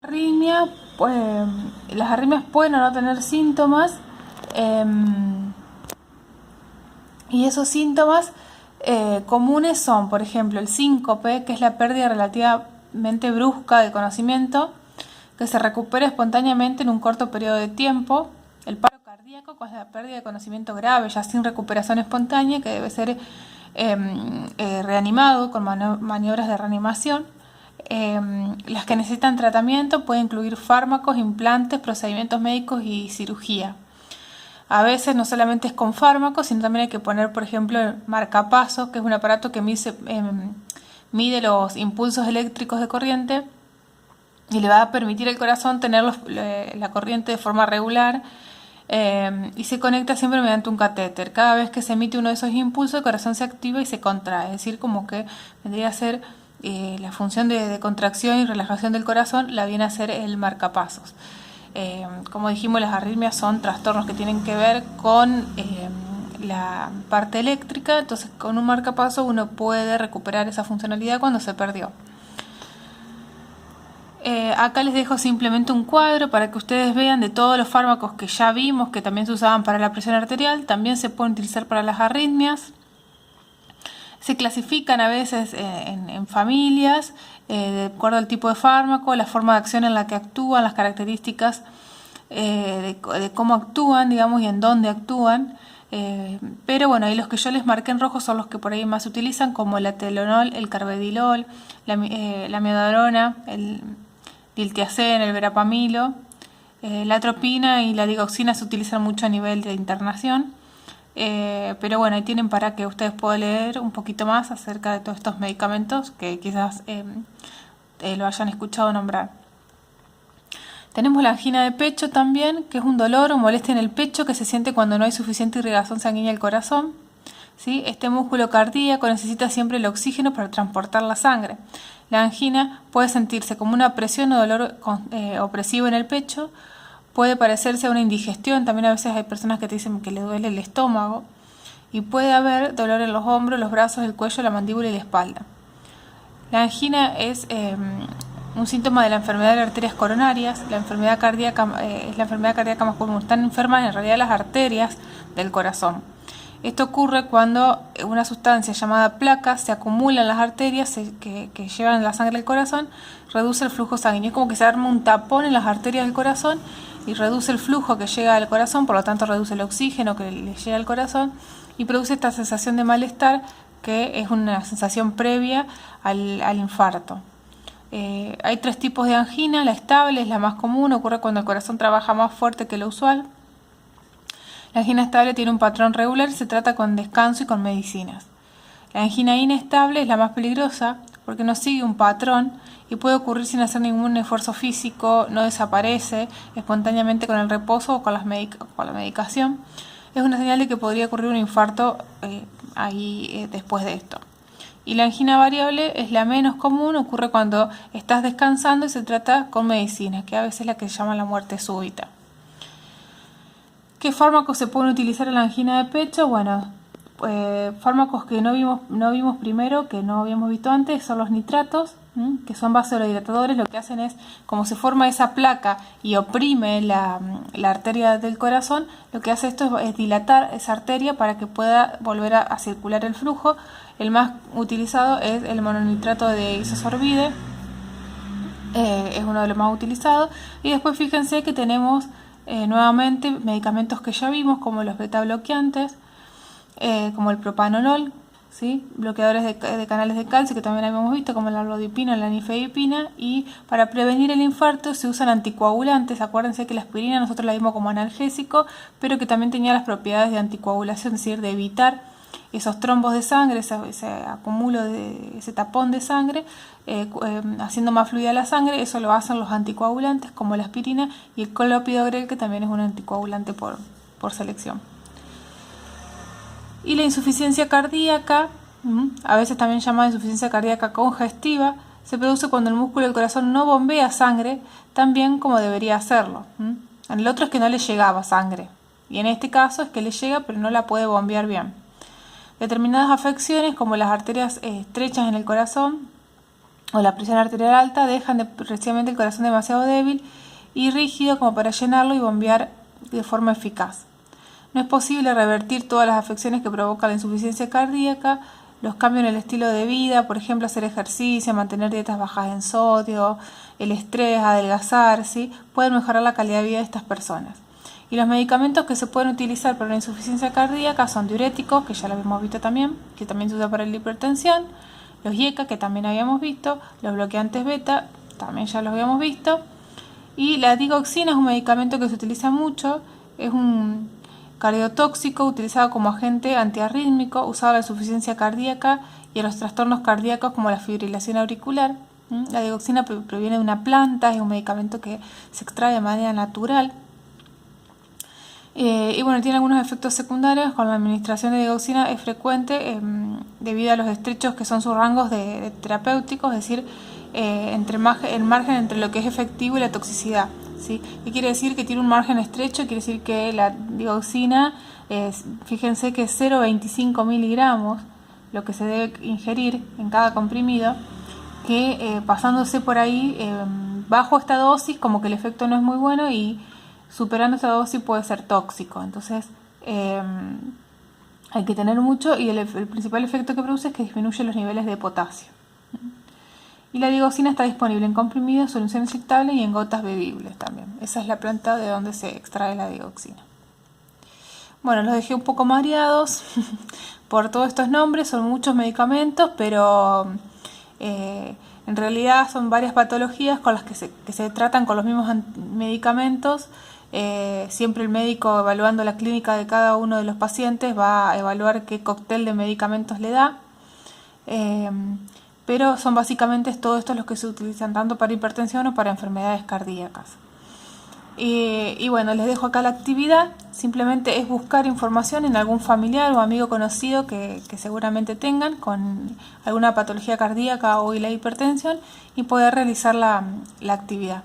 Arritmia, pues, las arritmias pueden o no tener síntomas, y esos síntomas comunes son, por ejemplo, el síncope, que es la pérdida relativamente brusca de conocimiento, que se recupera espontáneamente en un corto periodo de tiempo. El paro cardíaco, que es la pérdida de conocimiento grave, ya sin recuperación espontánea, que debe ser reanimado con maniobras de reanimación. Las que necesitan tratamiento pueden incluir fármacos, implantes, procedimientos médicos y cirugía. A veces no solamente es con fármacos, sino también hay que poner, por ejemplo, el marcapasos, que es un aparato que mide los impulsos eléctricos de corriente y le va a permitir al corazón tener la corriente de forma regular, y se conecta siempre mediante un catéter. Cada vez que se emite uno de esos impulsos, el corazón se activa y se contrae, es decir, como que vendría a ser la función de contracción y relajación del corazón, la viene a hacer el marcapasos. Como dijimos, las arritmias son trastornos que tienen que ver con la parte eléctrica, entonces con un marcapasos uno puede recuperar esa funcionalidad cuando se perdió. Acá les dejo simplemente un cuadro para que ustedes vean de todos los fármacos que ya vimos que también se usaban para la presión arterial, también se pueden utilizar para las arritmias. Se clasifican a veces en familias, de acuerdo al tipo de fármaco, la forma de acción en la que actúan, las características de cómo actúan, digamos, y en dónde actúan. Pero bueno, ahí los que yo les marqué en rojo son los que por ahí más se utilizan, como el atenolol, el carvedilol, la amiodarona, el diltiazem, el verapamilo. La atropina y la digoxina se utilizan mucho a nivel de internación. Pero bueno, ahí tienen para que ustedes puedan leer un poquito más acerca de todos estos medicamentos que quizás lo hayan escuchado nombrar. Tenemos la angina de pecho también, que es un dolor o molestia en el pecho que se siente cuando no hay suficiente irrigación sanguínea al corazón. ¿Sí? Este músculo cardíaco necesita siempre el oxígeno para transportar la sangre. La angina puede sentirse como una presión o dolor opresivo en el pecho. Puede parecerse a una indigestión, también a veces hay personas que te dicen que le duele el estómago, y puede haber dolor en los hombros, los brazos, el cuello, la mandíbula y la espalda. La angina es un síntoma de la enfermedad de las arterias coronarias. La enfermedad cardíaca es la enfermedad cardíaca más común. Están enfermas en realidad las arterias del corazón. Esto ocurre cuando una sustancia llamada placa se acumula en las arterias que llevan la sangre al corazón, reduce el flujo sanguíneo. Es como que se arma un tapón en las arterias del corazón y reduce el flujo que llega al corazón, por lo tanto reduce el oxígeno que le llega al corazón y produce esta sensación de malestar, que es una sensación previa al infarto. Hay tres tipos de angina. La estable es la más común, ocurre cuando el corazón trabaja más fuerte que lo usual. La angina estable tiene un patrón regular y se trata con descanso y con medicinas. La angina inestable es la más peligrosa porque no sigue un patrón y puede ocurrir sin hacer ningún esfuerzo físico, no desaparece espontáneamente con el reposo o con la medicación. Es una señal de que podría ocurrir un infarto después de esto. Y la angina variable es la menos común, ocurre cuando estás descansando y se trata con medicinas, que a veces es la que se llama la muerte súbita. ¿Qué fármacos se pueden utilizar en la angina de pecho? Bueno, fármacos que no vimos primero, que no habíamos visto antes, son los nitratos, que son vasodilatadores. Lo que hacen es, como se forma esa placa y oprime la arteria del corazón, lo que hace esto es dilatar esa arteria para que pueda volver a circular el flujo. El más utilizado es el mononitrato de isosorbide, es uno de los más utilizados. Y después fíjense que tenemos nuevamente medicamentos que ya vimos, como los beta bloqueantes, como el propanolol, ¿sí? Bloqueadores de canales de calcio, que también habíamos visto, como la amlodipina, la nifedipina. Y para prevenir el infarto se usan anticoagulantes. Acuérdense que la aspirina nosotros la vimos como analgésico, pero que también tenía las propiedades de anticoagulación, es decir, de evitar esos trombos de sangre, ese acumulo ese tapón de sangre, haciendo más fluida la sangre. Eso lo hacen los anticoagulantes como la aspirina y el clopidogrel, que también es un anticoagulante por selección. Y la insuficiencia cardíaca, a veces también llamada insuficiencia cardíaca congestiva, se produce cuando el músculo del corazón no bombea sangre tan bien como debería hacerlo. En el otro es que no le llegaba sangre, y en este caso es que le llega pero no la puede bombear bien. Determinadas afecciones, como las arterias estrechas en el corazón o la presión arterial alta dejan precisamente el corazón demasiado débil y rígido como para llenarlo y bombear de forma eficaz. No es posible revertir todas las afecciones que provoca la insuficiencia cardíaca. Los cambios en el estilo de vida, por ejemplo, hacer ejercicio, mantener dietas bajas en sodio, el estrés, adelgazar, ¿sí?, pueden mejorar la calidad de vida de estas personas. Y los medicamentos que se pueden utilizar para la insuficiencia cardíaca son diuréticos, que ya lo habíamos visto también, que también se usa para la hipertensión, los IECA, que también habíamos visto, los bloqueantes beta, también ya los habíamos visto, y la digoxina es un medicamento que se utiliza mucho, es un cardiotóxico utilizado como agente antiarrítmico, usado en la insuficiencia cardíaca y en los trastornos cardíacos como la fibrilación auricular. La digoxina proviene de una planta, es un medicamento que se extrae de manera natural. Y bueno, tiene algunos efectos secundarios. Con la administración de digoxina es frecuente debido a los estrechos que son sus rangos de terapéuticos, es decir, el margen entre lo que es efectivo y la toxicidad, ¿sí? ¿Qué quiere decir? Que tiene un margen estrecho, quiere decir que la digoxina, fíjense que es 0,25 miligramos lo que se debe ingerir en cada comprimido, que pasándose por ahí bajo esta dosis como que el efecto no es muy bueno y superando esta dosis puede ser tóxico. Entonces hay que tener mucho, y el principal efecto que produce es que disminuye los niveles de potasio. Y la digoxina está disponible en comprimidos, solución inyectable y en gotas bebibles también. Esa es la planta de donde se extrae la digoxina. Bueno, los dejé un poco mareados por todos estos nombres, son muchos medicamentos, pero en realidad son varias patologías con las que se tratan con los mismos medicamentos. Siempre el médico, evaluando la clínica de cada uno de los pacientes, va a evaluar qué cóctel de medicamentos le da. Pero son básicamente todos estos los que se utilizan tanto para hipertensión o para enfermedades cardíacas. Y bueno, les dejo acá la actividad. Simplemente es buscar información en algún familiar o amigo conocido que seguramente tengan con alguna patología cardíaca o la hipertensión y poder realizar la actividad.